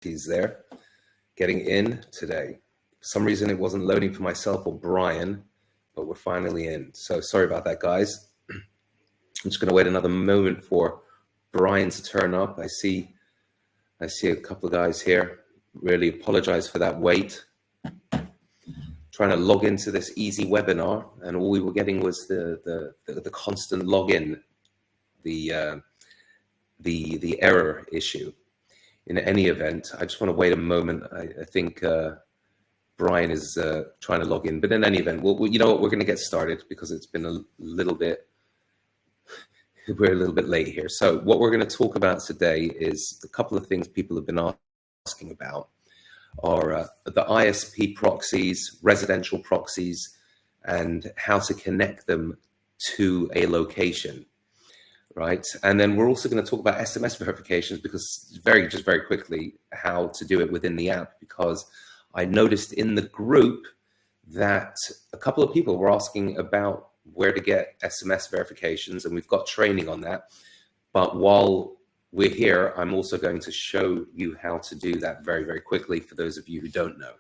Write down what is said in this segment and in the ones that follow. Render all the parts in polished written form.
Proxies there, getting in today. For some reason, it wasn't loading for myself or Brian, but we're finally in. So sorry about that, guys. I'm just going to wait another moment for Brian to turn up. I see a couple of guys here. Really apologize for that wait. Trying to log into this easy webinar, and all we were getting was the constant login, the error issue. In any event, I just want to wait a moment. I think Brian is trying to log in, but in any event, you know what, we're going to get started because it's been a little bit, we're a little bit late here. So what we're going to talk about today is a couple of things people have been asking about are the ISP proxies, residential proxies, and how to connect them to a location. Right, and then we're also going to talk about SMS verifications because just very quickly how to do it within the app, because I noticed in the group that a couple of people were asking about where to get SMS verifications, and we've got training on that. But while we're here, I'm also going to show you how to do that very, very quickly for those of you who don't know.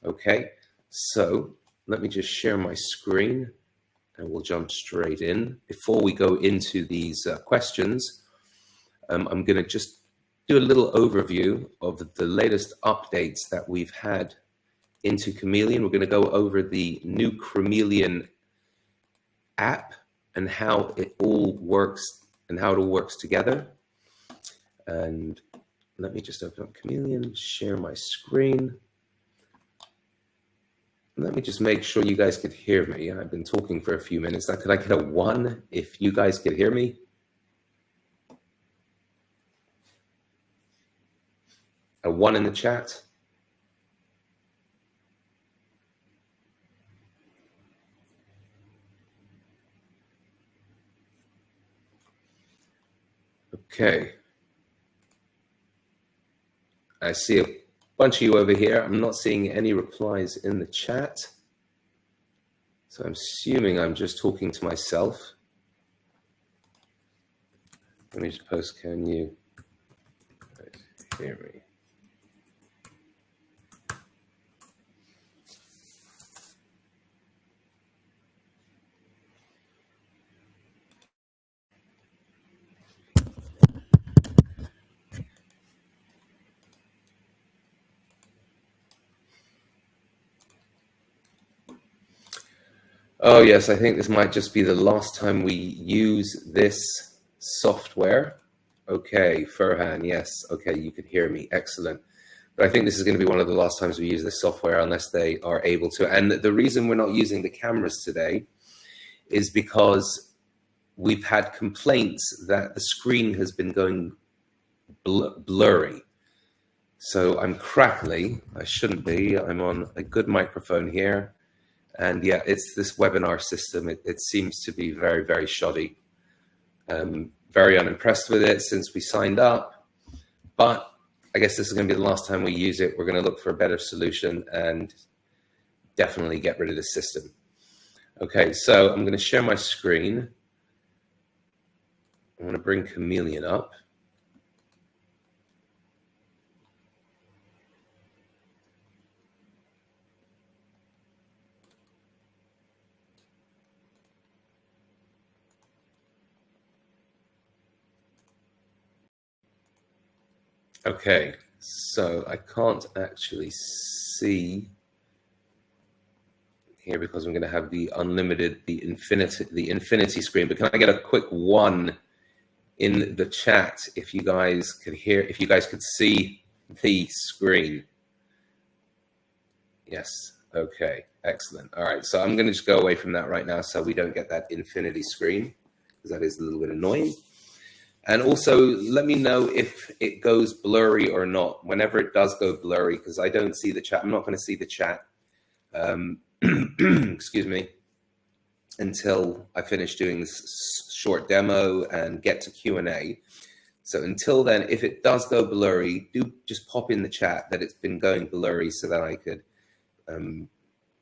Okay, so let me just share my screen. And we'll jump straight in. Before we go into these questions, I'm going to just do a little overview of the latest updates that we've had into Chameleon. We're going to go over the new Chameleon app and how it all works together. And let me just open up Chameleon, share my screen. Let me just make sure you guys could hear me. I've been talking for a few minutes now. Could I get a 1 if you guys could hear me? A 1 in the chat. Okay. I see a bunch of you over here. I'm not seeing any replies in the chat. So I'm assuming I'm just talking to myself. Let me just post, can you hear me? Oh yes, I think this might just be the last time we use this software. Okay, Furhan, yes. Okay, you can hear me. Excellent. But I think this is going to be one of the last times we use this software unless they are able to. And the reason we're not using the cameras today is because we've had complaints that the screen has been going blurry. So I'm crackly. I shouldn't be. I'm on a good microphone here. And yeah, it's this webinar system. It seems to be very, very shoddy. Very unimpressed with it since we signed up. But I guess this is going to be the last time we use it. We're going to look for a better solution and definitely get rid of the system. Okay, so I'm going to share my screen. I'm going to bring Chameleon up. Okay, so I can't actually see here because I'm going to have the unlimited, the infinity screen. But can I get a quick 1 in the chat if you guys could hear, if you guys could see the screen? Yes. Okay. Excellent. All right. So I'm going to just go away from that right now so we don't get that infinity screen because that is a little bit annoying. And also, let me know if it goes blurry or not, whenever it does go blurry, because I don't see the chat. I'm not going to see the chat, excuse me, until I finish doing this short demo and get to Q&A. So until then, if it does go blurry, do just pop in the chat that it's been going blurry so that I could,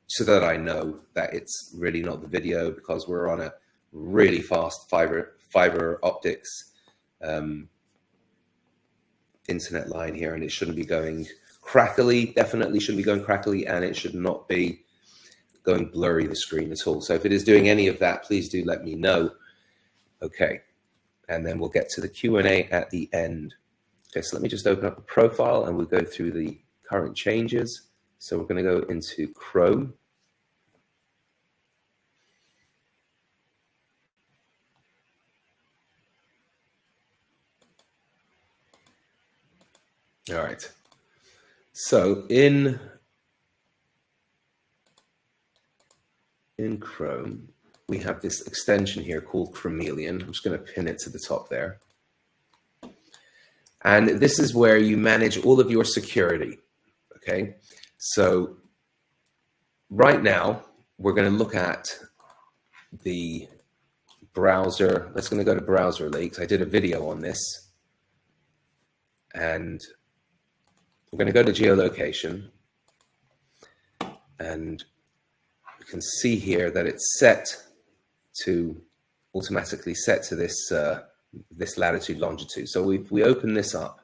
so that I know that it's really not the video, because we're on a really fast fiber optics internet line here, and it shouldn't be going crackly. Definitely shouldn't be going crackly, and it should not be going blurry, the screen at all. So if it is doing any of that, please do let me know. Okay, and then we'll get to the Q&A at the end. Okay, so let me just open up a profile and we'll go through the current changes. So we're going to go into Chrome. All right. So in Chrome, we have this extension here called Chameleon. I'm just going to pin it to the top there. And this is where you manage all of your security. Okay. So right now, we're going to look at the browser. Let's going to go to browser leaks. I did a video on this. And we're going to go to geolocation. And you can see here that it's automatically set to this this latitude longitude. So if we open this up,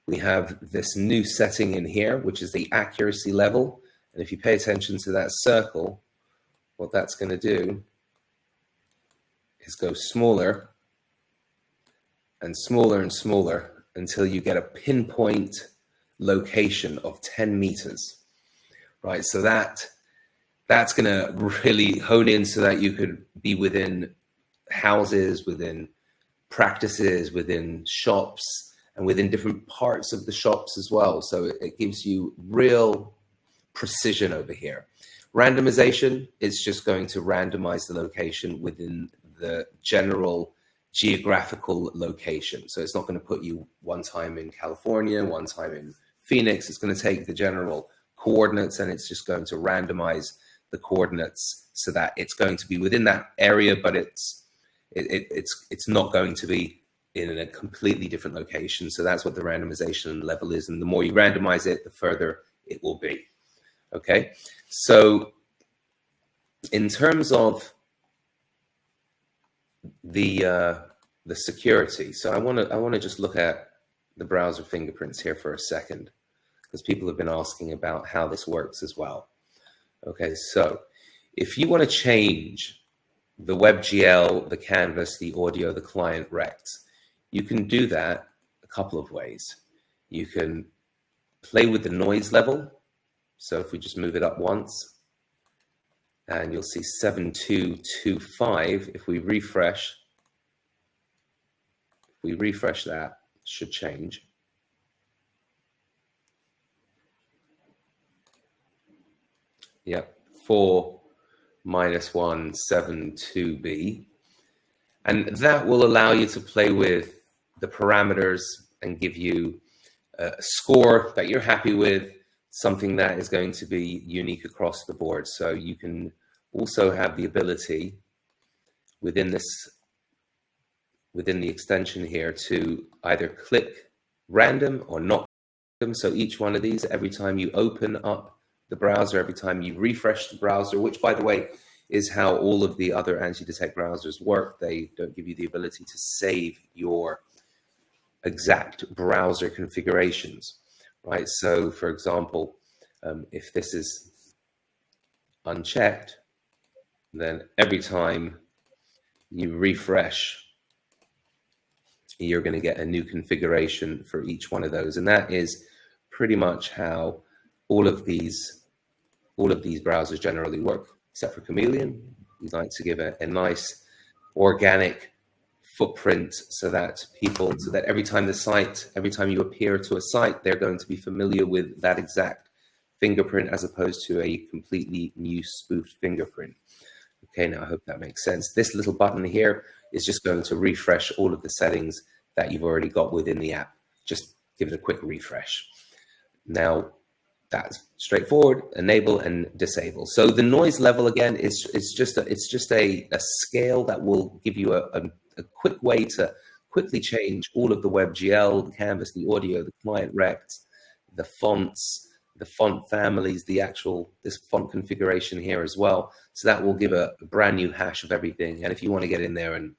we have this new setting in here, which is the accuracy level. And if you pay attention to that circle, what that's going to do is go smaller and smaller and smaller until you get a pinpoint location of 10 meters, right? So that's going to really hone in so that you could be within houses, within practices, within shops, and within different parts of the shops as well. So it gives you real precision over here. Randomization is just going to randomize the location within the general geographical location. So it's not going to put you one time in California, one time in Phoenix. It's going to take the general coordinates and it's just going to randomize the coordinates so that it's going to be within that area, but it's not going to be in a completely different location. So that's what the randomization level is. And the more you randomize it, the further it will be. Okay. So in terms of the security, so I want to just look at the browser fingerprints here for a second, because people have been asking about how this works as well. Okay. So if you want to change the WebGL, the canvas, the audio, the client rect, you can do that a couple of ways. You can play with the noise level. So if we just move it up once, and you'll see 7225, if we refresh that, it should change. Yep, 4-172B. And that will allow you to play with the parameters and give you a score that you're happy with, something that is going to be unique across the board. So you can also have the ability within the extension here to either click random or not random. So each one of these, every time you open up the browser, every time you refresh the browser, which by the way, is how all of the other anti-detect browsers work. They don't give you the ability to save your exact browser configurations, right? So for example, if this is unchecked, then every time you refresh, you're going to get a new configuration for each one of those. And that is pretty much how all of these browsers generally work, except for Chameleon. We like to give a nice organic footprint so that every time you appear to a site, they're going to be familiar with that exact fingerprint as opposed to a completely new spoofed fingerprint. Okay, now I hope that makes sense. This little button here is just going to refresh all of the settings that you've already got within the app. Just give it a quick refresh. Now, that's straightforward, enable and disable. So the noise level again is just a scale that will give you a quick way to quickly change all of the WebGL, the canvas, the audio, the client rect, the fonts, the font families, this font configuration here as well. So that will give a brand new hash of everything. And if you want to get in there and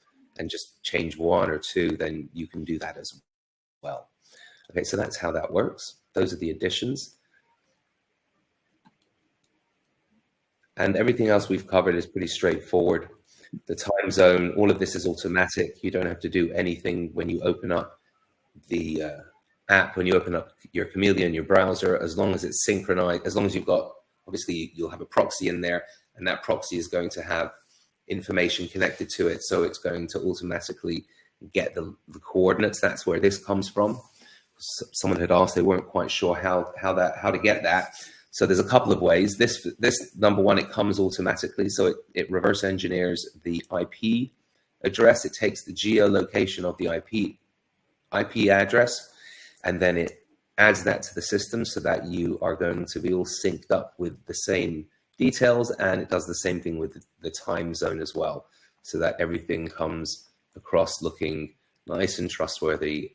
just change one or two, then you can do that as well. Okay, so that's how that works. Those are the additions. And everything else we've covered is pretty straightforward. The time zone, all of this is automatic. You don't have to do anything when you open up the app, when you open up your Chameleon, your browser, as long as it's synchronized, as long as you've got, obviously you'll have a proxy in there, and that proxy is going to have information connected to it. So it's going to automatically get the coordinates. That's where this comes from. Someone had asked, they weren't quite sure how to get that. So there's a couple of ways. This number one, it comes automatically. So it reverse engineers the IP address. It takes the geolocation of the IP address, and then it adds that to the system so that you are going to be all synced up with the same details, and it does the same thing with the time zone as well, so that everything comes across looking nice and trustworthy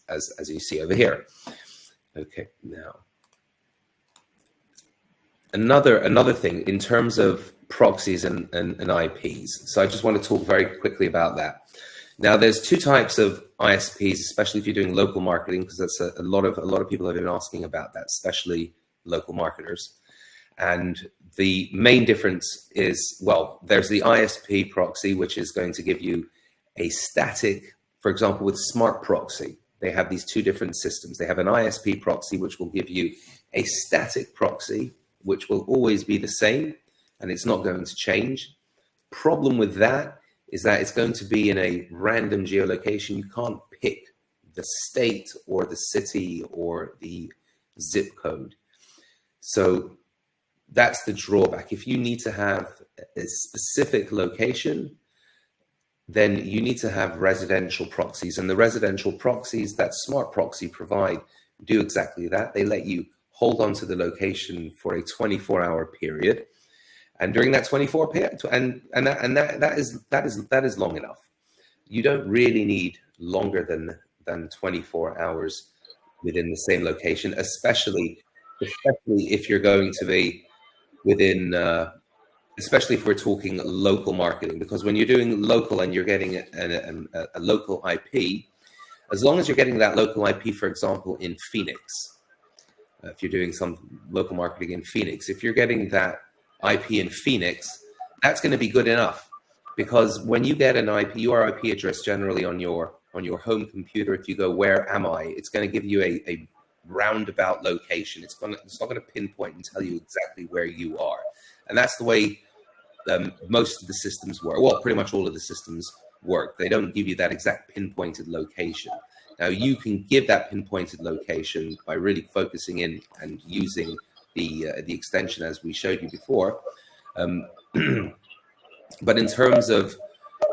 as you see over here. Okay, now another thing in terms of proxies and IPs. So I just want to talk very quickly about that. Now, there's two types of ISPs, especially if you're doing local marketing, because that's a lot of people have been asking about that, especially local marketers. And the main difference is, well, there's the ISP proxy, which is going to give you a static, for example, with Smart Proxy, they have these two different systems. They have an ISP proxy, which will give you a static proxy, which will always be the same, and it's not going to change. Problem with that is that it's going to be in a random geolocation. You can't pick the state or the city or the zip code. So that's the drawback. If you need to have a specific location, then you need to have residential proxies. And the residential proxies that Smart Proxy provide do exactly that. They let you hold on to the location for a 24-hour period. And during that 24 period, that is long enough. You don't really need longer than 24 hours within the same location, especially if you're going to be within, especially if we're talking local marketing, because when you're doing local and you're getting a local IP, as long as you're getting that local IP, for example, in Phoenix, if you're doing some local marketing in Phoenix, if you're getting that IP in Phoenix, that's going to be good enough, because when you get an IP, your IP address generally on your home computer, if you go, where am I? It's going to give you a roundabout location. It's not going to pinpoint and tell you exactly where you are, and that's the way most of the systems work. Well, pretty much all of the systems work. They don't give you that exact pinpointed location. Now, you can give that pinpointed location by really focusing in and using the extension as we showed you before. But in terms of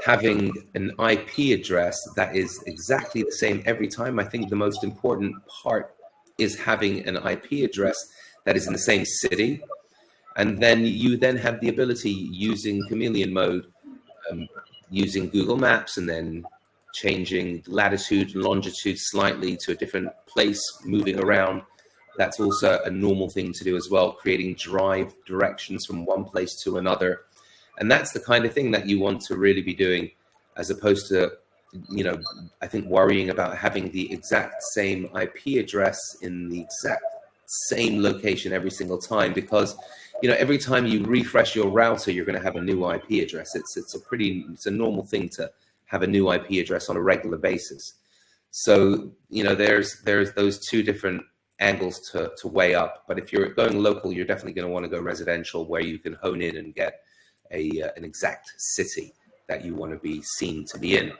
having an IP address that is exactly the same every time, I think the most important part is having an IP address that is in the same city. And then you have the ability, using Chameleon Mode, using Google Maps, and then changing latitude and longitude slightly to a different place, moving around. That's also a normal thing to do as well, creating drive directions from one place to another. And that's the kind of thing that you want to really be doing, as opposed to, I think, worrying about having the exact same IP address in the exact same location every single time, because every time you refresh your router, you're going to have a new IP address. It's a normal thing to have a new IP address on a regular basis. So there's those two different angles to weigh up. But if you're going local, you're definitely going to want to go residential, where you can hone in and get an exact city that you want to be seen to be in.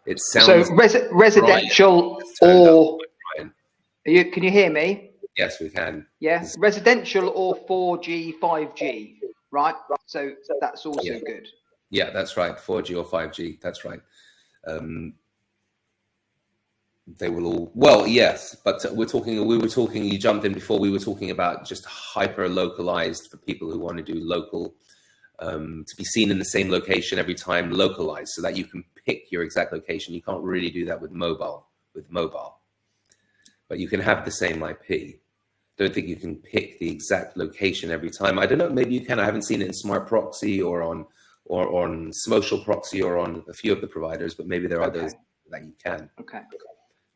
It sounds so residential or can you hear me? Yes, we can. Yes, residential or 4G, 5G, right? So that's also good. Yeah, that's right. 4G or 5G. That's right. They will all, well, yes, but we were talking, you jumped in before, we were talking about just hyper localized for people who want to do local, to be seen in the same location every time, localized, so that you can pick your exact location. You can't really do that with mobile, but you can have the same IP. Don't think you can pick the exact location every time. I don't know, maybe you can. I haven't seen it in Smart Proxy or on Social Proxy or on a few of the providers, but maybe there are others that you can. Okay.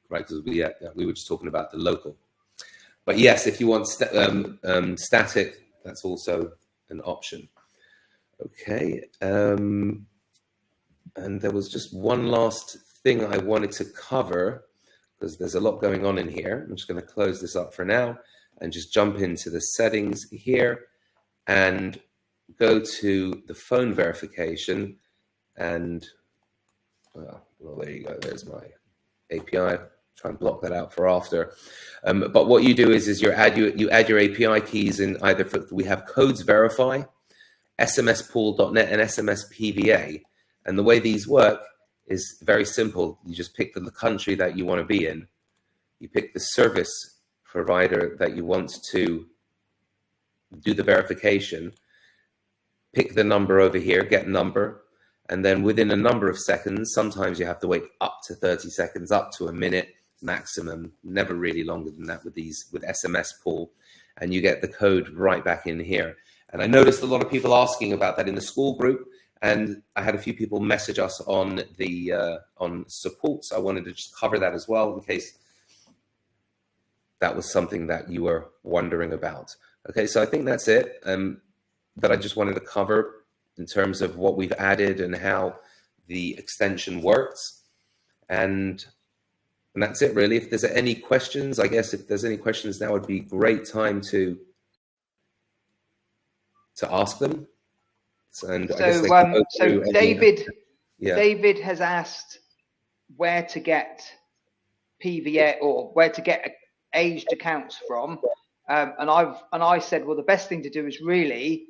right? Because we were just talking about the local. But yes, if you want static, that's also an option. Okay. And there was just one last thing I wanted to cover, because there's a lot going on in here. I'm just going to close this up for now and just jump into the settings here and go to the phone verification. And well, there you go. There's my API. Try and block that out for after. But what you do is you add your API keys in either we have codes verify, smspool.net, and SMS PVA. And the way these work is very simple. You just pick the country that you want to be in. You pick the service provider that you want to do the verification. Pick the number over here, get number. And then within a number of seconds, sometimes you have to wait up to 30 seconds, up to a minute maximum, never really longer than that with SMS pool. And you get the code right back in here. And I noticed a lot of people asking about that in the school group. And I had a few people message us on the on support. So I wanted to just cover that as well in case that was something that you were wondering about. Okay, so I think that's it that I just wanted to cover in terms of what we've added and how the extension works. And that's it really. If there's any questions, I guess if there's any questions now would be a great time to ask them. And so David has asked where to get PVA or where to get aged accounts from, and I said, well, the best thing to do is really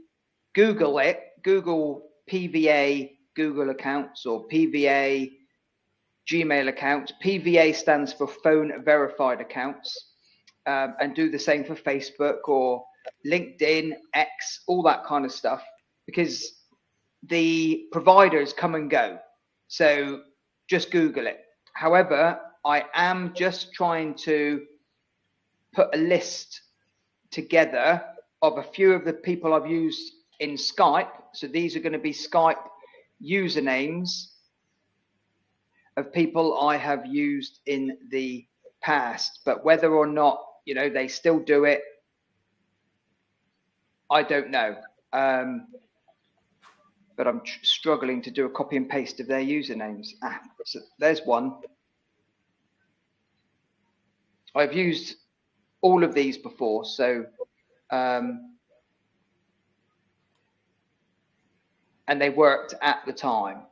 Google it. Google PVA Google accounts or PVA Gmail accounts. PVA stands for phone verified accounts, and do the same for Facebook or LinkedIn, X, all that kind of stuff, because the providers come and go. So just Google it. However, I am just trying to put a list together of a few of the people I've used in Skype. So these are going to be Skype usernames of people I have used in the past, but whether or not, you know, they still do it, I don't know. But I'm struggling to do a copy and paste of their usernames. So there's one. I've used all of these before, so and they worked at the time.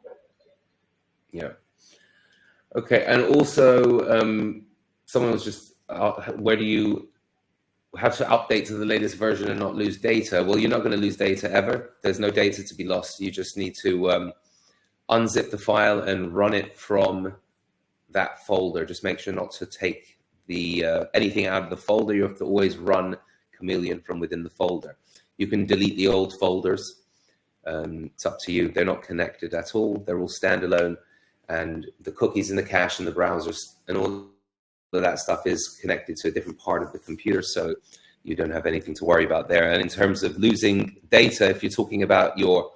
Yeah. Okay, and also someone was just, where do you have to update to the latest version and not lose data? Well, you're not going to lose data ever. There's no data to be lost. You just need to unzip the file and run it from that folder. Just make sure not to take the anything out of the folder. You have to always run Chameleon from within the folder. You can delete the old folders. It's up to you. They're not connected at all. They're all standalone. And the cookies in the cache and the browsers and all of that stuff is connected to a different part of the computer, so you don't have anything to worry about there. And in terms of losing data, if you're talking about your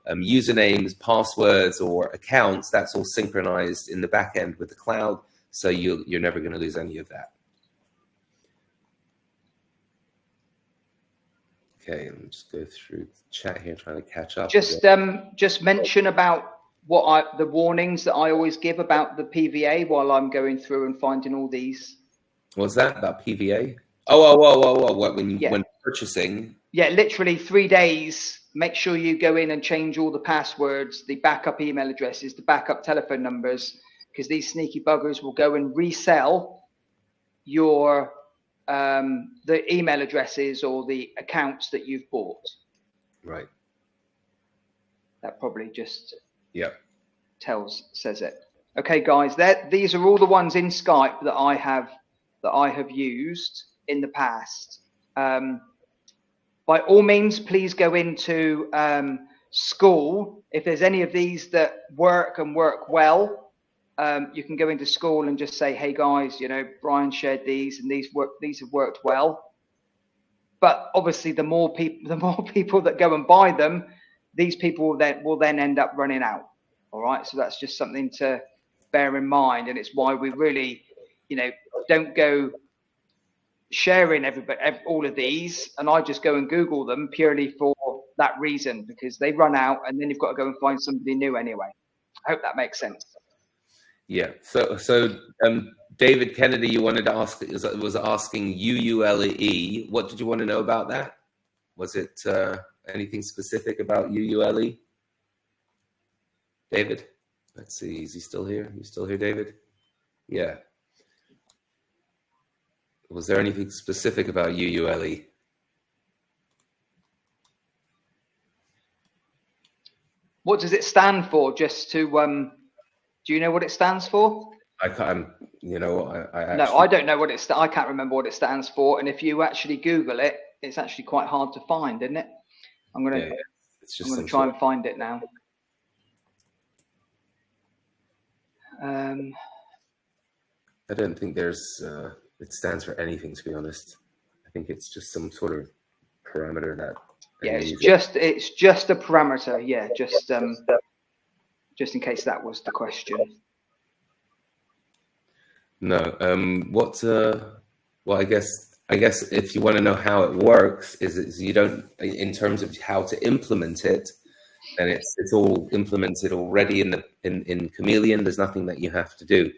usernames, passwords, or accounts, that's all synchronized in the back end with the cloud, so you're never going to lose any of that. Okay, let me just go through the chat here, trying to catch up. Just mention about the warnings that I always give about the PVA while I'm going through and finding all these. What's that about PVA? Oh, when purchasing? Yeah, literally 3 days. Make sure you go in and change all the passwords, the backup email addresses, the backup telephone numbers, because these sneaky buggers will go and resell your the email addresses or the accounts that you've bought. Right. That probably just says it. Okay, guys, these are all the ones in Skype that I have used in the past. By all means, please go into school. If there's any of these that work and work well, you can go into school and just say, hey guys, you know, Brian shared these and these have worked well. But obviously the more people that go and buy them, these people will then end up running out. All right, so that's just something to bear in mind, and it's why we really, you know, don't go sharing all of these, and I just go and Google them purely for that reason, because they run out and then you've got to go and find somebody new anyway. I hope that makes sense. Yeah. So David Kennedy, you wanted to ask, was asking UULE. What did you want to know about that? Was it anything specific about UULE? David? Let's see. Is he still here? You still here, David? Yeah. Was there anything specific about UULE? What does it stand for? Just to do you know what it stands for? I can't. You know, I actually, no, I don't know what I can't remember what it stands for. And if you actually Google it, it's actually quite hard to find, isn't it? I'm gonna try and find it now. I don't think there's. It stands for anything, to be honest. I think it's just some sort of parameter that. Yeah, it's just a parameter. Yeah, just in case that was the question. No. Well, I guess if you want to know how it works, is you don't, in terms of how to implement it, and it's all implemented already in Chameleon. There's nothing that you have to do.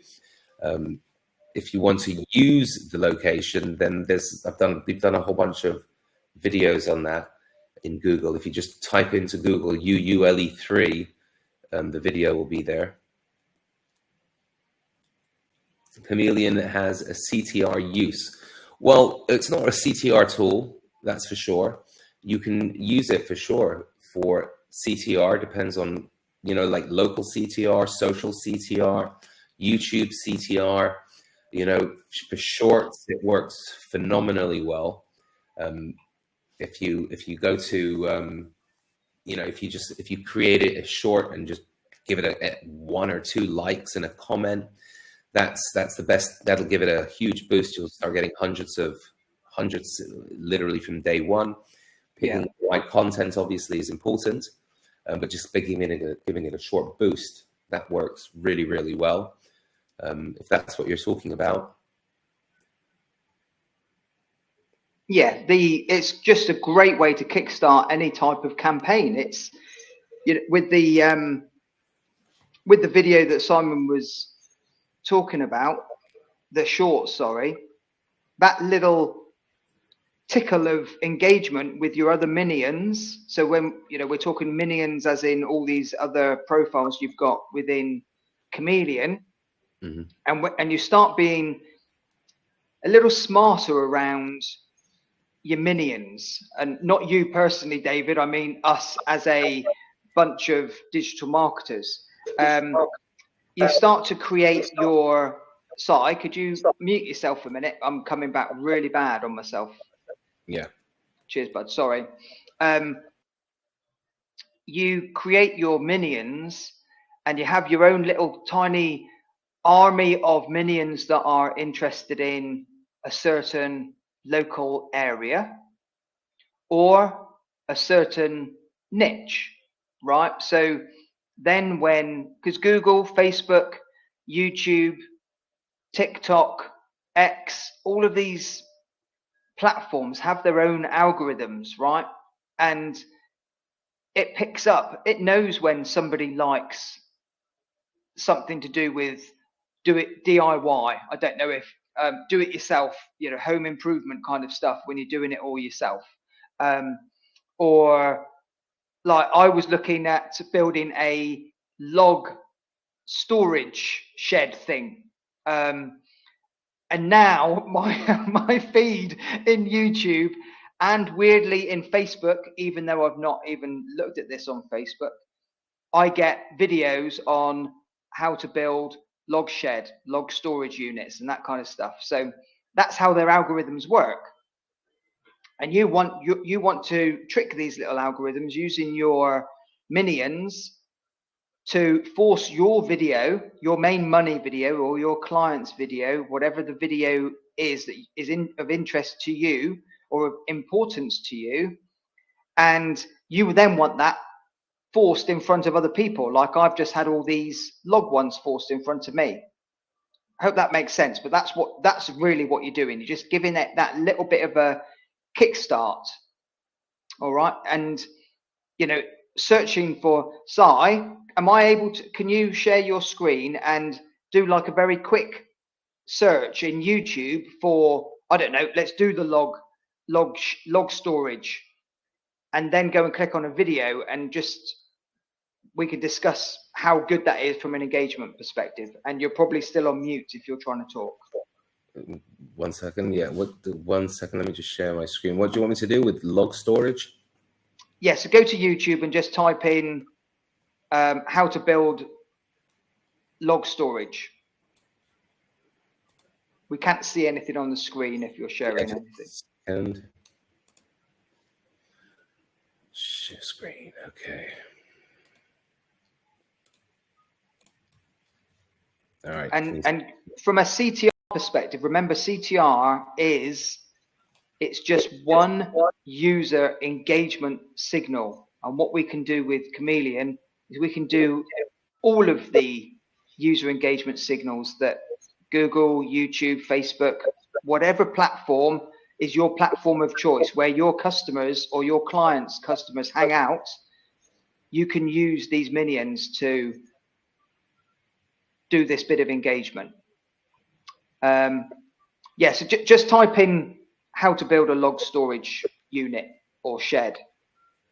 If you want to use the location, then we've done a whole bunch of videos on that in Google. If you just type into Google UULE3, the video will be there. Chameleon has a CTR use. Well, it's not a CTR tool, that's for sure. You can use it for sure for CTR, depends on, you know, like local CTR, social CTR, YouTube CTR. You know, for shorts, it works phenomenally well. If you go to, you know, if you create it a short and just give it a 1 or 2 likes and a comment, that's the best. That'll give it a huge boost. You'll start getting hundreds literally from day one. Picking the right content obviously is important, but just giving it a short boost, that works really, really well. If that's what you're talking about. Yeah, it's just a great way to kickstart any type of campaign. It's, you know, with the video that Simon was talking about, the short, sorry, that little tickle of engagement with your other minions. So when, you know, we're talking minions as in all these other profiles you've got within Chameleon, and you start being a little smarter around your minions, and not you personally, David, I mean us as a bunch of digital marketers. You start to create your site. Could you mute yourself a minute? I'm coming back really bad on myself. Yeah. Cheers, bud. Sorry. You create your minions and you have your own little tiny army of minions that are interested in a certain local area or a certain niche, right? So then because Google, Facebook, YouTube, TikTok, X, all of these platforms have their own algorithms, right? And it picks up, it knows when somebody likes something to do with DIY. I don't know if do it yourself, you know, home improvement kind of stuff when you're doing it all yourself. Or like I was looking at building a log storage shed thing. And now my feed in YouTube and weirdly in Facebook, even though I've not even looked at this on Facebook, I get videos on how to build log shed, log storage units and that kind of stuff. So that's how their algorithms work. And you want to trick these little algorithms using your minions to force your video, your main money video or your client's video, whatever the video is that is of interest to you or of importance to you, and you then want that forced in front of other people. Like I've just had all these log ones forced in front of me. I hope that makes sense, but that's really what you're doing. You're just giving it that little bit of a kickstart. All right. And, you know, searching for Si, am I able to, can you share your screen and do like a very quick search in YouTube for, I don't know, let's do the log storage, and then go and click on a video, and just, we could discuss how good that is from an engagement perspective. And you're probably still on mute if you're trying to talk. 1 second. Yeah. 1 second. Let me just share my screen. What do you want me to do with log storage? Yeah. So go to YouTube and just type in how to build log storage. We can't see anything on the screen if you're sharing anything. And share screen. Okay. All right. And from a CTR perspective, remember CTR is, it's just one user engagement signal. And what we can do with Chameleon is we can do all of the user engagement signals that Google, YouTube, Facebook, whatever platform is your platform of choice, where your customers or your clients' customers hang out, you can use these minions to do this bit of engagement. Yeah, so just type in how to build a log storage unit or shed.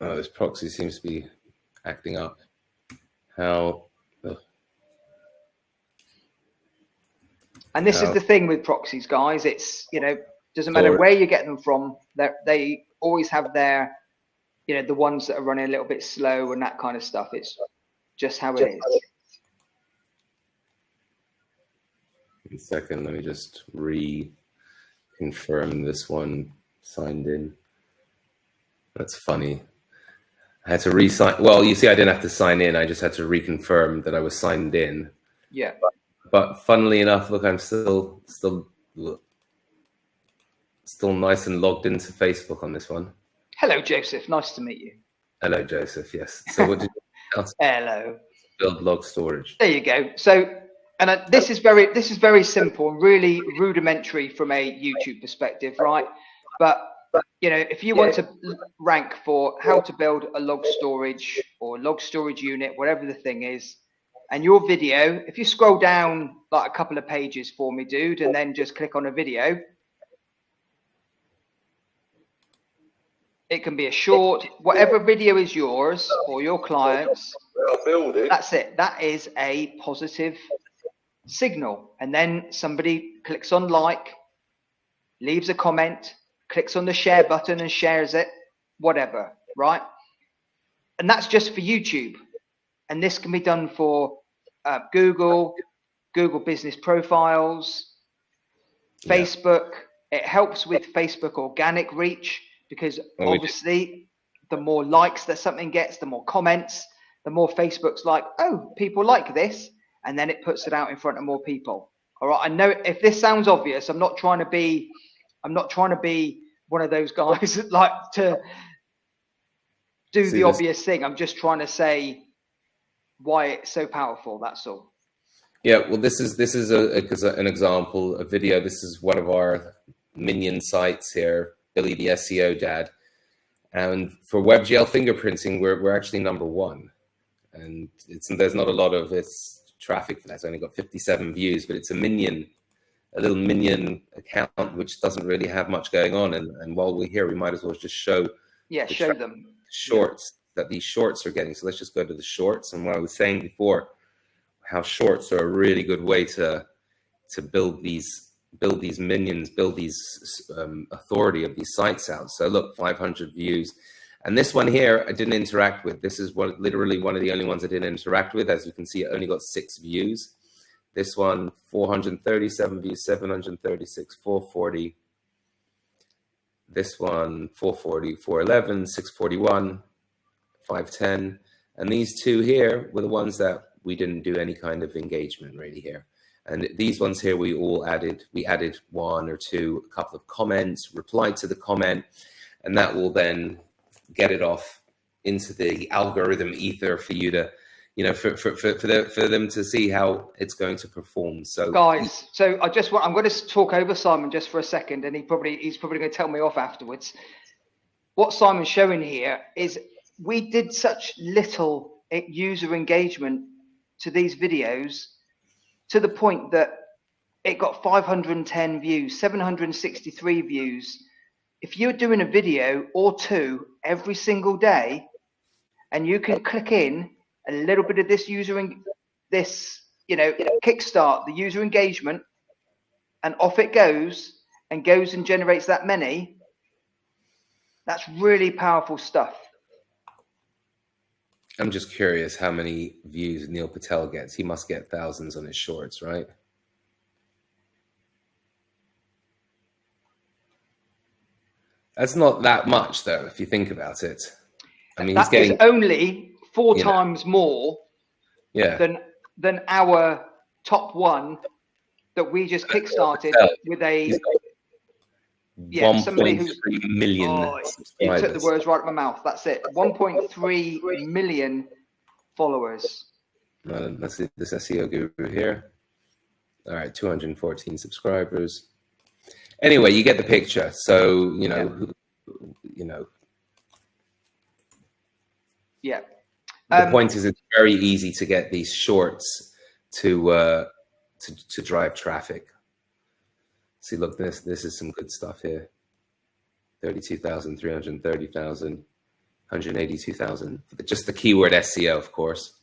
Oh, this proxy seems to be acting up. How? And this is the thing with proxies, guys. It's, you know, doesn't matter where you get them from. They always have their, you know, the ones that are running a little bit slow and that kind of stuff. It's just how it is. 1 second. Let me just reconfirm this one signed in. That's funny. I had to re-sign. Well, you see, I didn't have to sign in. I just had to reconfirm that I was signed in. Yeah. But funnily enough, look, I'm still nice and logged into Facebook on this one. Hello, Joseph. Nice to meet you. Hello, Joseph. Yes. So what did you Hello. Build log storage. There you go. So, and this is very simple and really rudimentary from a YouTube perspective, right? But you know, if you want to rank for how to build a log storage or log storage unit, whatever the thing is, and your video, if you scroll down like a couple of pages for me, dude, and then just click on a video, it can be a short, whatever video is yours or your clients. That's it. That is a positive signal. And then somebody clicks on like, leaves a comment, clicks on the share button and shares it, whatever, right? And that's just for YouTube. And this can be done for Google business profiles, Facebook. It helps with Facebook organic reach, because obviously the more likes that something gets, the more comments, the more Facebook's like, oh, people like this. And then it puts it out in front of more people. All right. I know if this sounds obvious, I'm not trying to be one of those guys that like to do the obvious thing. I'm just trying to say why it's so powerful. That's all. Yeah. Well, this is an example, a video. This is one of our minion sites here, Billy the SEO dad. And for WebGL fingerprinting, we're actually #1. And there's not a lot of traffic for that. It's only got 57 views, but it's a little minion account which doesn't really have much going on. And while we're here, we might as well just show show them shorts that these shorts are getting. So let's just go to the shorts. And what I was saying before, how shorts are a really good way to build these minions, build these authority of these sites out. So look, 500 views. And this one here, I didn't interact with. This is literally one of the only ones I didn't interact with. As you can see, it only got 6 views. This one, 437 views, 736, 440. This one, 440, 411, 641, 510. And these two here were the ones that we didn't do any kind of engagement really here. And these ones here, we added 1 or 2, a couple of comments, replied to the comment, and that will then get it off into the algorithm ether for you to you know, for them to see how it's going to perform. So guys, so I'm going to talk over Simon just for a second, and he's probably going to tell me off afterwards. What Simon's showing here is we did such little user engagement to these videos, to the point that it got 510 views, 763 views. If you're doing a video or two every single day, and you can click in a little bit of this kickstart the user engagement, and off it goes and generates that many, that's really powerful stuff. I'm just curious how many views Neil Patel gets. He must get thousands on his shorts, right? That's not that much, though, if you think about it. I mean, he's getting only 4 times more than our top one that we just kickstarted with a 1.3 million subscribers. You took the words right out of my mouth. That's it. 1.3 million followers. Let's see this SEO guru here. All right, 214 subscribers. Anyway, you get the picture. So you know. Yeah. The point is, it's very easy to get these shorts to drive traffic. See, look, this is some good stuff here. 32,000, 330,000, 182,000. Just the keyword SEO, of course.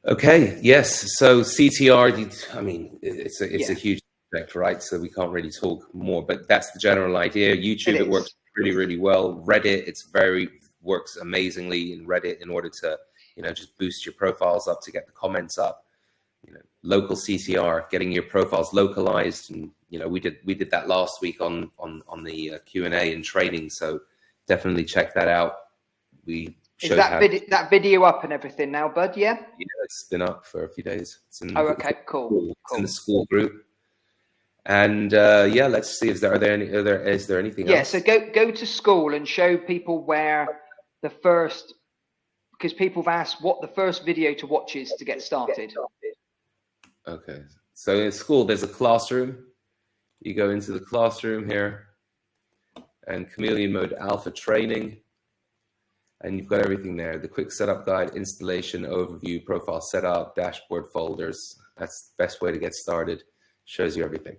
Okay, yes. So CTR, I mean, it's a huge subject, right? So we can't really talk more, but that's the general idea. YouTube, it works really, really well. Reddit, works amazingly in Reddit in order to, just boost your profiles up, to get the comments up. Local CTR, getting your profiles localized, and we did that last week on the Q&A and training. So definitely check that out. We showed that video up and everything now, bud? Yeah. Yeah, it's been up for a few days. It's in, okay, cool. It's in the school group. And let's see. Is there anything else? Yeah. So go to school and show people where the first, because people have asked what the first video to watch is to get started. Okay, so in school there's a classroom. You go into the classroom here, and Chameleon Mode Alpha training, and you've got everything there: the quick setup guide, installation, overview, profile setup, dashboard, folders. That's the best way to get started. Shows you everything.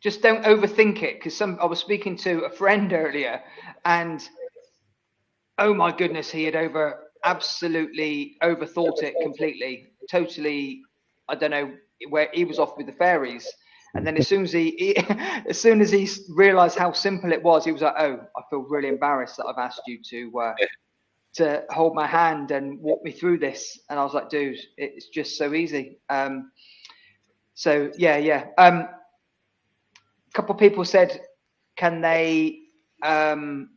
Just don't overthink it, because I was speaking to a friend earlier, and oh my goodness, he had absolutely overthought it completely, totally. I don't know where he was off with the fairies, and then as soon as he realized how simple it was, he was like, "Oh, I feel really embarrassed that I've asked you to hold my hand and walk me through this." And I was like, "Dude, it's just so easy." So yeah. A couple of people said, "Can they have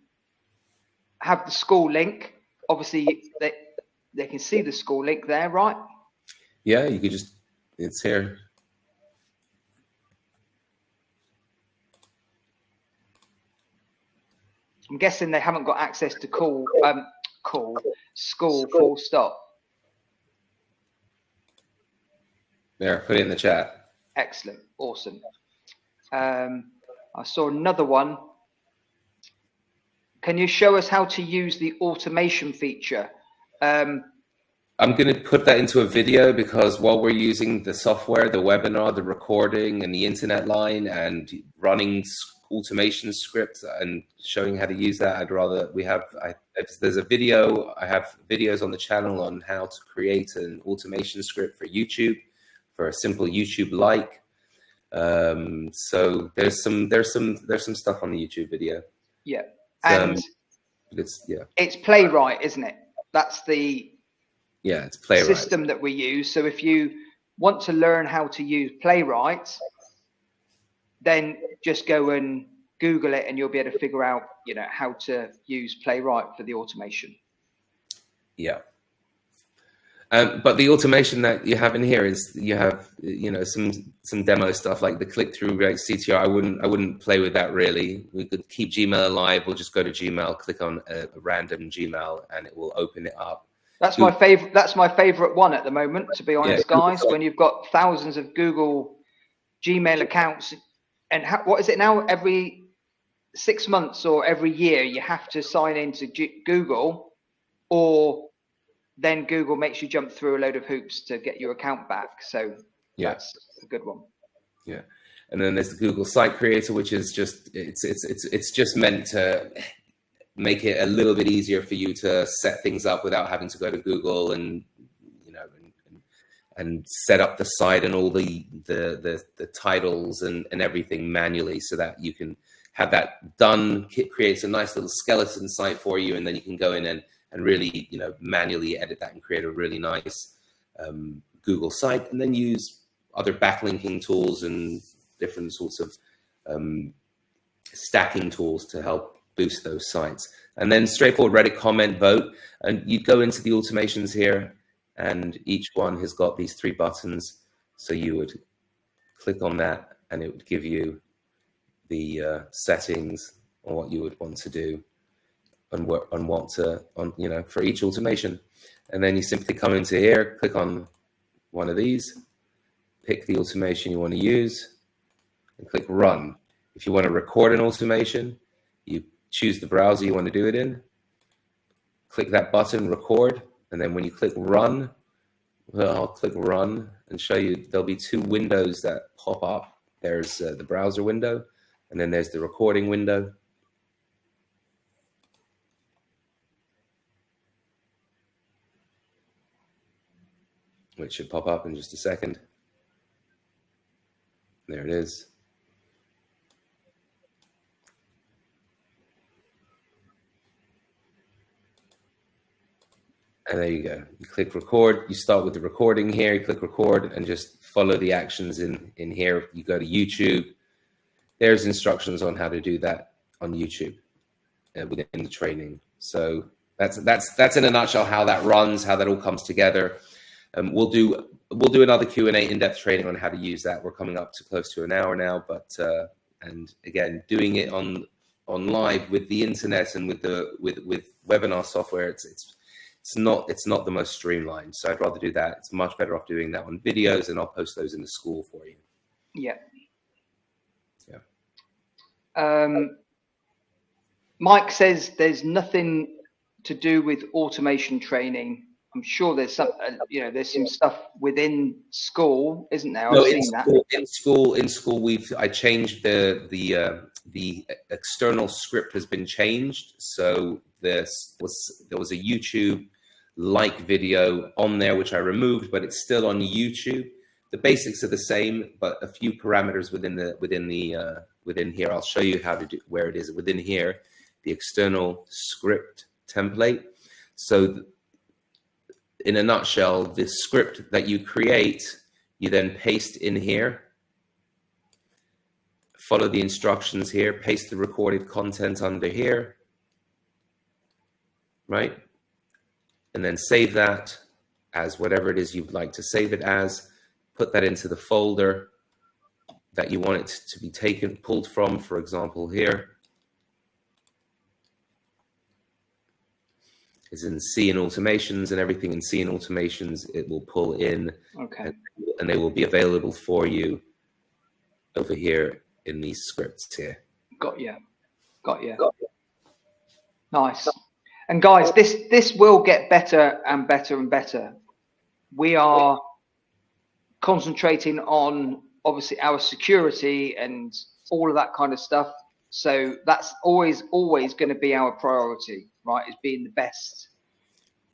the school link?" Obviously, they can see the school link there, right? Yeah, you could just. It's here. I'm guessing they haven't got access to school full stop. There, put it in the chat. Excellent, awesome. I saw another one. Can you show us how to use the automation feature? I'm going to put that into a video, because while we're using the software, the webinar, the recording, and the internet line, and running automation scripts and showing how to use that, I'd rather there's a video. I have videos on the channel on how to create an automation script for YouTube, for a simple YouTube-like. So there's some stuff on the YouTube video. Yeah, and it's Playwright, isn't it? That's the it's Playwright system that we use. So if you want to learn how to use Playwright, then just go and Google it, and you'll be able to figure out, how to use Playwright for the automation. Yeah. But the automation that you have in here is you have, some demo stuff like the click-through rate CTR. I wouldn't play with that really. We could keep Gmail alive. We'll just go to Gmail, click on a random Gmail, and it will open it up. That's my favorite. That's my favorite one at the moment, to be honest, guys. When you've got thousands of Google Gmail accounts, and what is it now? Every 6 months or every year, you have to sign into Google, or then Google makes you jump through a load of hoops to get your account back. So that's a good one. Yeah. And then there's the Google Site Creator, which is just it's just meant to make it a little bit easier for you to set things up without having to go to Google and and set up the site and all the titles and everything manually, so that you can have that done. It creates a nice little skeleton site for you, and then you can go in and really manually edit that and create a really nice Google site, and then use other backlinking tools and different sorts of stacking tools to help boost those sites. And then straightforward Reddit comment, vote, and you go into the automations here, and each one has got these 3 buttons. So you would click on that, and it would give you the settings on what you would want to do and for each automation. And then you simply come into here, click on one of these, pick the automation you want to use, and click run. If you want to record an automation, you choose the browser you want to do it in, click that button, record, and then when you click run, well, I'll click run and show you, there'll be 2 windows that pop up. There's the browser window, and then there's the recording window. Which should pop up in just a second. There it is. And there you go. You click record. You start with the recording here. You click record and just follow the actions in here. You go to YouTube. There's instructions on how to do that on YouTube within the training. So that's in a nutshell how that runs, how that all comes together. We'll do another Q&A in-depth training on how to use that. We're coming up to close to an hour now, but and again, doing it on live with the internet and with webinar software, it's not the most streamlined. So I'd rather do that. It's much better off doing that on videos, and I'll post those in the school for you. Yeah. Mike says there's nothing to do with automation training. I'm sure there's some, there's some stuff within school, isn't there? I've seen that. In school, I changed the external script has been changed. So there was a YouTube like video on there, which I removed, but it's still on YouTube. The basics are the same, but a few parameters within here. I'll show you how to do where it is within here, the external script template. So in a nutshell, the script that you create, you then paste in here, follow the instructions here, paste the recorded content under here, right? And then save that as whatever it is you'd like to save it as, put that into the folder that you want it to be pulled from, for example, here. Is in C and automations, and everything in C and automations it will pull in. Okay. And they will be available for you over here in these scripts here. Got you. Nice. And guys, this will get better and better and better. We are concentrating on obviously our security and all of that kind of stuff. So that's always going to be our priority, right? Is being the best.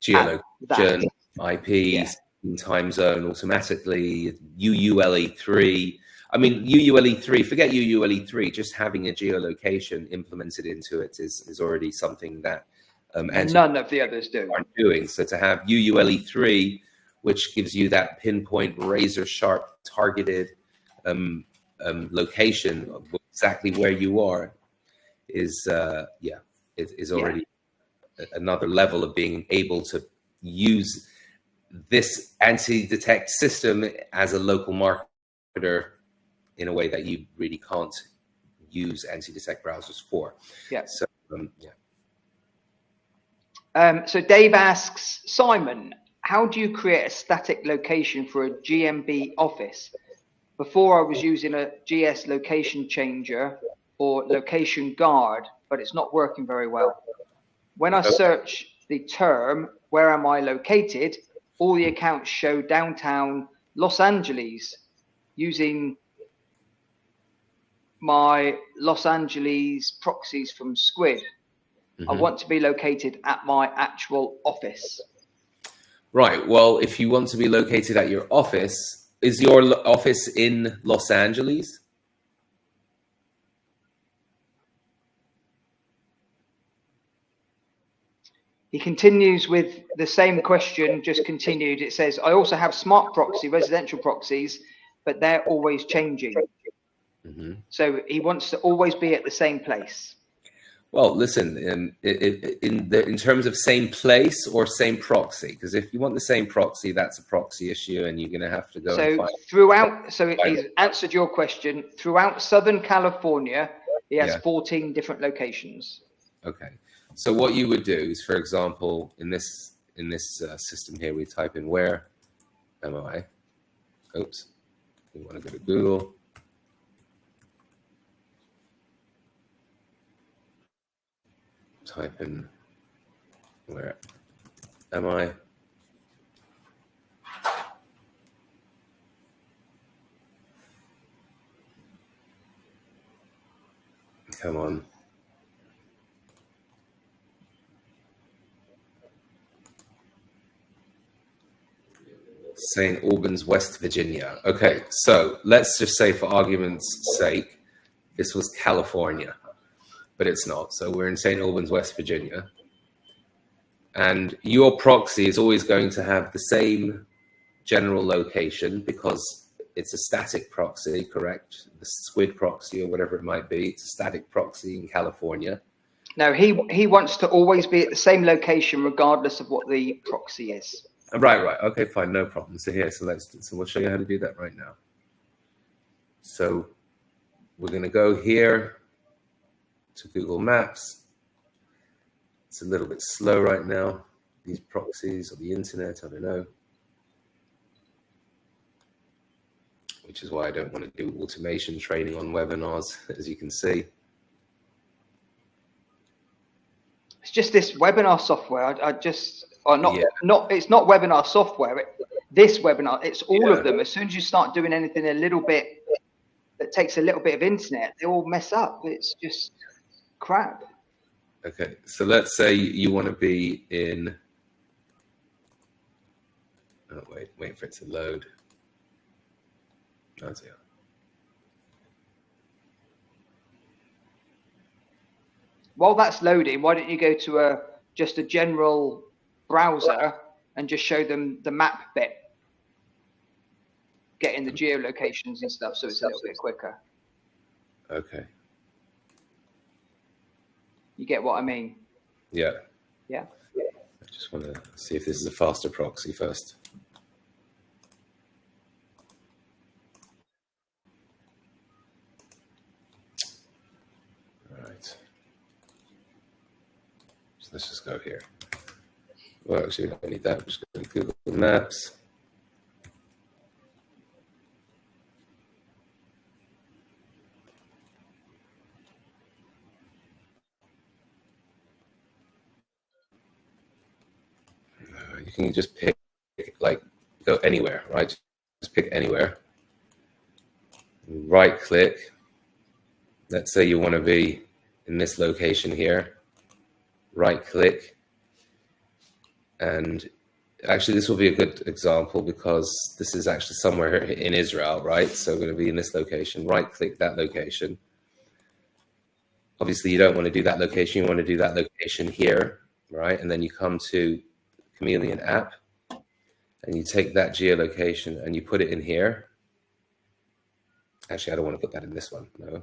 Geolocation, IP, time zone automatically, UULE 3. I mean, UULE 3, forget UULE 3, just having a geolocation implemented into it is already something that none of the others aren't doing. So to have UULE 3, which gives you that pinpoint, razor sharp, targeted location of exactly where you are, is already another level of being able to use this anti-detect system as a local marketer in a way that you really can't use anti-detect browsers for. Yeah. So So Dave asks, Simon, how do you create a static location for a GMB office? Before I was using a GS location changer or location guard, but it's not working very well. When I search the term, where am I located? All the accounts show downtown Los Angeles using my Los Angeles proxies from Squid. I want to be located at my actual office. Right. Well, if you want to be located at your office, is your office in Los Angeles? He continues with the same question, just continued. It says, I also have smart proxy, residential proxies, but they're always changing. So he wants to always be at the same place. Well, listen, in terms of same place or same proxy, because if you want the same proxy, that's a proxy issue, and you're going to have to go. So throughout, so he's answered your question. Throughout Southern California, he has 14 different locations. Okay. So what you would do is, for example, in this system here, we type in where am I? Oops. We want to go to Google. Type in where am I? Come on. St. Albans, West Virginia. Okay, so let's just say, for argument's sake, this was California, but it's not. So we're in St. Albans, West Virginia. And your proxy is always going to have the same general location because it's a static proxy, correct? The Squid proxy or whatever it might be. It's a static proxy in California. No, he wants to always be at the same location regardless of what the proxy is. Right. Okay, fine, no problem. So here, so we'll show you how to do that right now. So we're going to go here to Google Maps. It's a little bit slow right now. These proxies or the internet, I don't know. Which is why I don't want to do automation training on webinars, as you can see. It's just this webinar software. It's not webinar software. This webinar, it's all of them. As soon as you start doing anything a little bit that takes a little bit of internet, they all mess up. It's just crap. Okay, so let's say you want to be in. Oh, wait for it to load. Oh dear. While that's loading, why don't you go to just a general browser and just show them the map bit, getting the geolocations and stuff, so it's a little bit quicker. Okay. You get what I mean? Yeah. Yeah. I just want to see if this is a faster proxy first. All right. So let's just go here. Well, actually, we don't need that. We're just going to Google Maps. You can just pick, like, go anywhere, right? Just pick anywhere. Right click. Let's say you want to be in this location here. Right click. And actually, this will be a good example because this is actually somewhere in Israel, right? So we're going to be in this location. Right click that location. Obviously, you don't want to do that location. You want to do that location here, right? And then you come to Chameleon app and you take that geolocation and you put it in here. Actually, I don't want to put that in this one. No,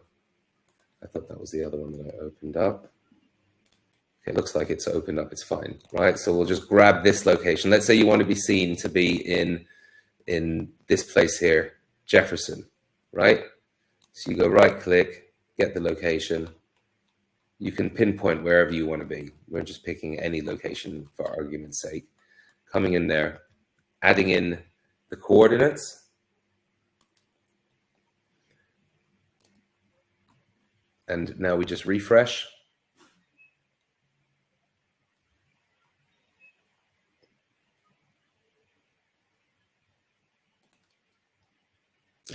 I thought that was the other one that I opened up. Okay, it looks like it's opened up. It's fine, right? So we'll just grab this location. Let's say you want to be seen to be in this place here, Jefferson, right? So you go right click, get the location, you can pinpoint wherever you want to be. We're just picking any location for argument's sake. Coming in there, adding in the coordinates. And now we just refresh.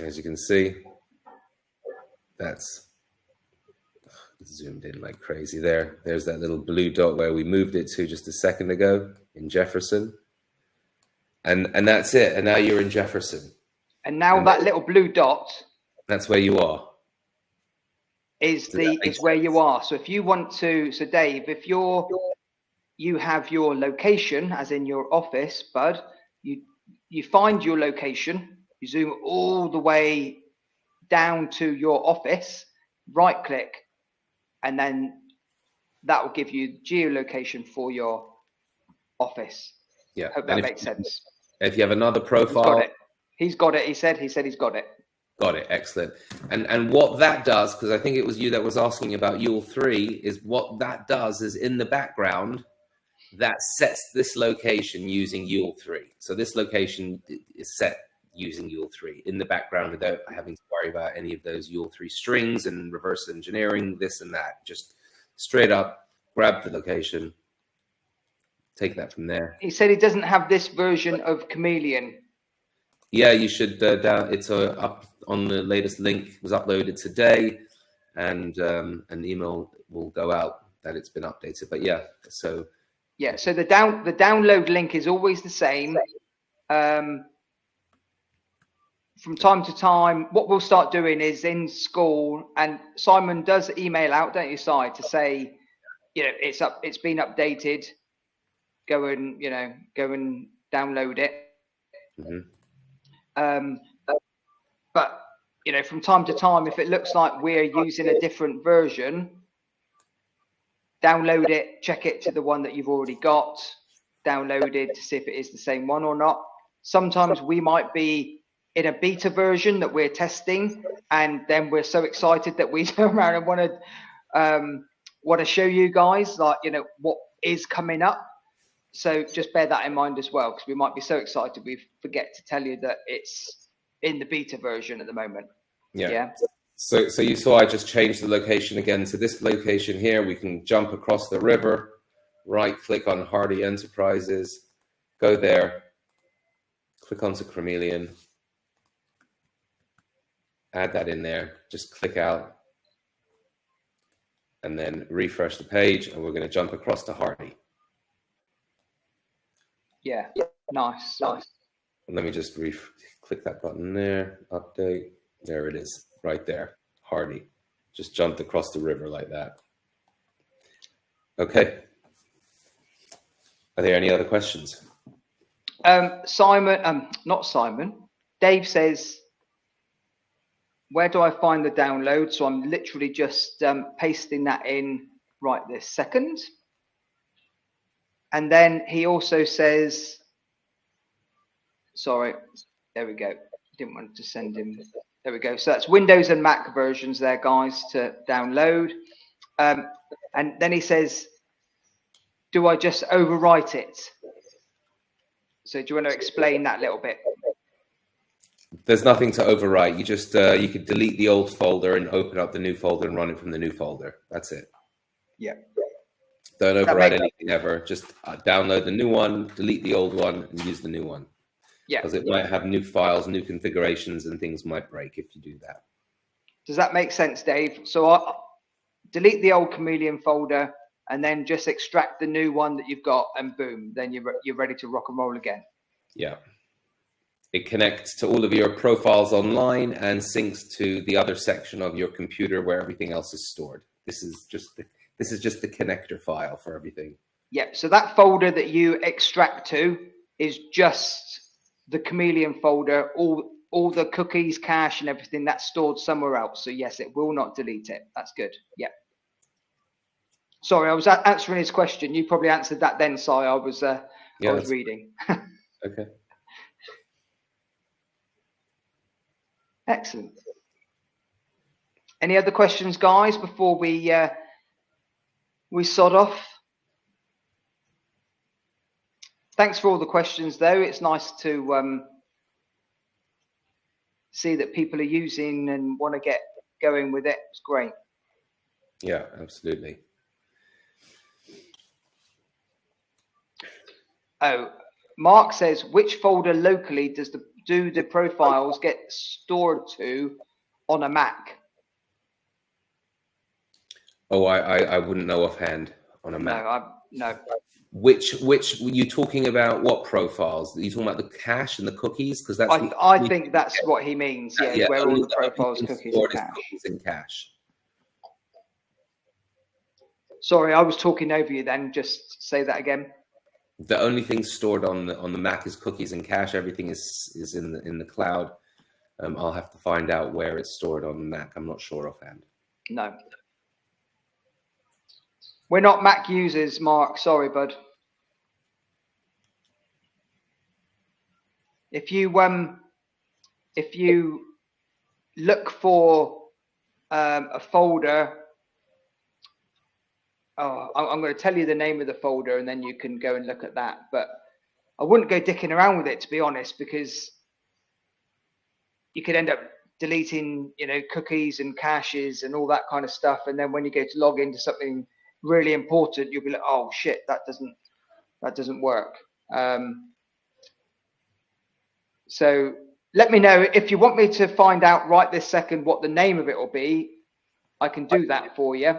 As you can see, that's zoomed in like crazy there. There's that little blue dot where we moved it to just a second ago in Jefferson. And that's it. And now you're in Jefferson. And now that little blue dot, that's where you are. Is where you are. So if you want to, so Dave, if you have your location, as in your office, bud, you find your location, you zoom all the way down to your office, right click, and then that will give you geolocation for your office. Yeah. Hope that makes sense. If you have another profile. He's got it. He said he's got it. Got it. Excellent. And what that does, because I think it was you that was asking about UULE 3, is what that does is in the background, that sets this location using UULE 3. So this location is set using UULE 3 in the background without having to worry about any of those UULE 3 strings and reverse engineering, this and that. Just straight up grab the location, take that from there. He said he doesn't have this version of Chameleon. Yeah, you should it's up on the latest link. It was uploaded today, and an email will go out that it's been updated. But yeah, so the download link is always the same. From time to time, what we'll start doing is in school, and Simon does email out, don't you, Si, to say, it's been updated. Go and download it. Mm-hmm. But from time to time, if it looks like we're using a different version, download it, check it to the one that you've already got, download it to see if it is the same one or not. Sometimes we might be in a beta version that we're testing, and then we're so excited that we turn around and want to show you guys what is coming up. So just bear that in mind as well, because we might be so excited we forget to tell you that it's in the beta version at the moment. Yeah. So you saw I just changed the location again to this location here. We can jump across the river, right click on Hardy Enterprises, go there, click onto Chameleon, add that in there, just click out, and then refresh the page, and we're going to jump across to Hardy. Yeah, nice. And let me just click that button there, update. There it is, right there, Hardy. Just jumped across the river like that. Okay. Are there any other questions? Simon, not Simon. Dave says, where do I find the download? So I'm literally just pasting that in right this second. And then he also says, sorry, there we go. Didn't want to send him. There we go. So that's Windows and Mac versions there, guys, to download. And then he says, do I just overwrite it? So do you want to explain that a little bit? There's nothing to overwrite. You just, you could delete the old folder and open up the new folder and run it from the new folder. That's it. Yeah. Don't overwrite anything ever. Just download the new one, delete the old one, and use the new one. Yeah. Because it might have new files, new configurations, and things might break if you do that. Does that make sense, Dave? So I'll delete the old Chameleon folder and then just extract the new one that you've got, and boom, then you're ready to rock and roll again. Yeah. It connects to all of your profiles online and syncs to the other section of your computer where everything else is stored. This is just the connector file for everything. Yeah. So that folder that you extract to is just the Chameleon folder. All the cookies, cache, and everything that's stored somewhere else. So yes, it will not delete it. That's good. Yeah. Sorry, I was answering his question. You probably answered that then, Si. I was reading. Okay. Excellent. Any other questions, guys, before we we sod off. Thanks for all the questions, though. It's nice to see that people are using and want to get going with it. It's great. Yeah, absolutely. Oh, Mark says, which folder locally do the profiles get stored to on a Mac? Oh, I wouldn't know offhand on a Mac. No. Which were you talking about? What profiles? Are you talking about the cache and the cookies? Because that's I think that's what he means. Yeah, where all the profiles, cookies, and cache. Cookies and cache. Sorry, I was talking over you. Then just say that again. The only thing stored on the Mac is cookies and cache. Everything is in the cloud. I'll have to find out where it's stored on the Mac. I'm not sure offhand. No. We're not Mac users, Mark. Sorry, bud. If you look for a folder, I'm going to tell you the name of the folder, and then you can go and look at that. But I wouldn't go dicking around with it, to be honest, because you could end up deleting, cookies and caches and all that kind of stuff. And then when you go to log into something really important, you'll be like, oh shit, that doesn't work. So let me know if you want me to find out right this second what the name of it will be. I can do that for you.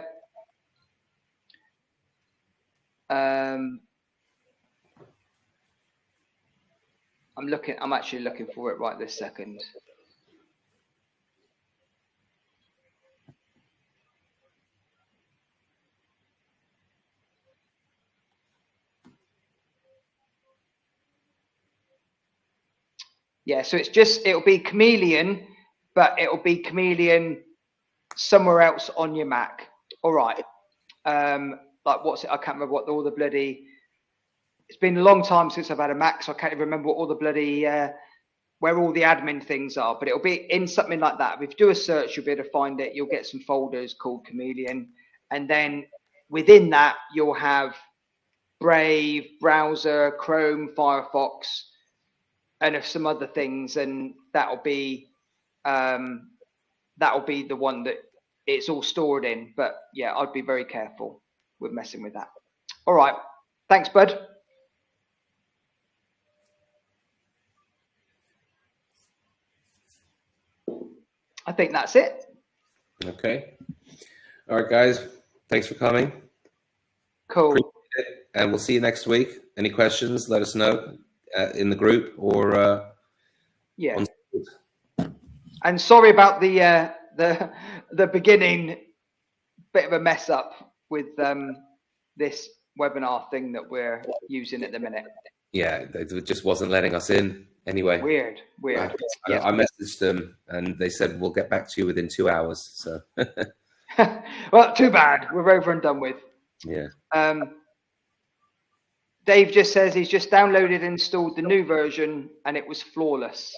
I'm actually looking for it right this second. Yeah, so it'll be Chameleon, but it'll be Chameleon somewhere else on your Mac. All right. Like what's it? I can't remember what all the bloody. It's been a long time since I've had a Mac, so I can't even remember what all the bloody where all the admin things are. But it'll be in something like that. If you do a search, you'll be able to find it. You'll get some folders called Chameleon, and then within that you'll have Brave, browser, Chrome, Firefox, and some other things, and that'll be the one that it's all stored in. But yeah, I'd be very careful with messing with that. All right, thanks, bud. I think that's it. Okay. All right, guys. Thanks for coming. Cool. And we'll see you next week. Any questions, let us know in the group or yeah. And sorry about the beginning bit of a mess up with this webinar thing that we're using at the minute. Yeah, it just wasn't letting us in anyway. Weird. I messaged them and they said we'll get back to you within 2 hours. So well, too bad. We're over and done with. Yeah. Dave just says he's just downloaded and installed the new version and it was flawless.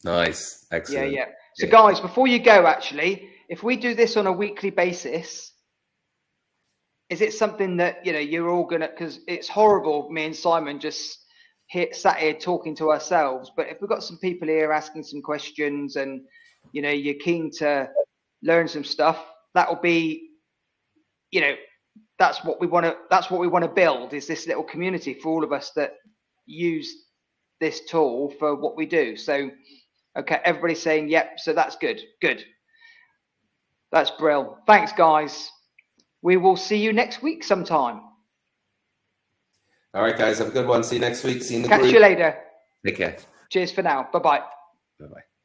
Nice. Excellent. Yeah. So guys, before you go, actually, if we do this on a weekly basis, is it something that, you're all gonna, because it's horrible, me and Simon just sat here talking to ourselves, but if we've got some people here asking some questions and, you're keen to learn some stuff, that'll be, that's what we want to build, is this little community for all of us that use this tool for what we do. So, okay, everybody's saying, yep, so that's good. That's brilliant. Thanks, guys. We will see you next week sometime. All right, guys, have a good one. See you next week. See you in the group. Catch you later. Take care. Cheers for now. Bye-bye. Bye-bye.